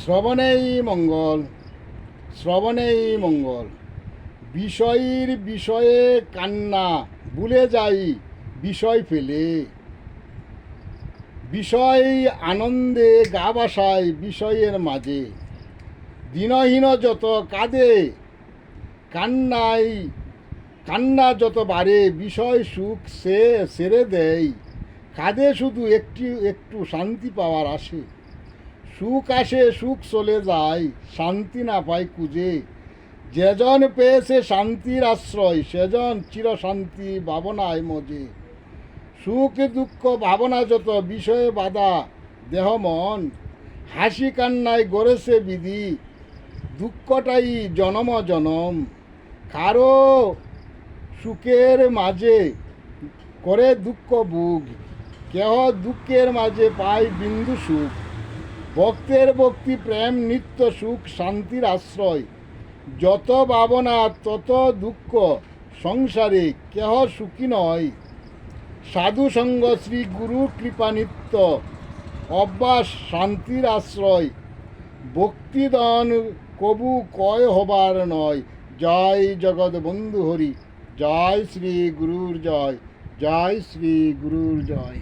শ্রবণেই মঙ্গল, শ্রবণেই মঙ্গল। বিষয়ের বিষয়ে কান্না, ভুলে যাই বিষয় ফেলে। বিষয় আনন্দে গা ভাসায় বিষয়ের মাঝে। দিনহীন যত কাঁদে, কান্না যত বাড়ে, বিষয় সুখ সে ছেড়ে দেয়। কাঁদে শুধু একটু শান্তি পাওয়ার আসে। সুখ আসে সুখ চলে যায়, শান্তি না পায় খুঁজে। যেজন পেয়েছে শান্তির আশ্রয়, সেজন চিরশান্তি ভাবনায় মজে। সুখ দুঃখ ভাবনা যত বিষয়ে বাধা দেহ মন, হাসি কান্নায় গড়েছে বিধি, দুঃখটাই জনম জনম। কারো সুখের মাঝে করে দুঃখ বুক, কেহ দুঃখের মাঝে পায় বিন্দু সুখ। ভক্তের ভক্তি প্রেম নিত্য সুখ শান্তির আশ্রয়। যত ভাবনা তত দুঃখ, সংসারে কেহ সুখী নয়। সাধু সঙ্গ শ্রী গুরু কৃপা নিত্য, অভ্যাস শান্তির আশ্রয়। ভক্তিদান কবু কয় হবার নয়। জয় জগৎ বন্ধু হরি, জয় শ্রী গুরুর জয়, জয় শ্রী গুরুর জয়।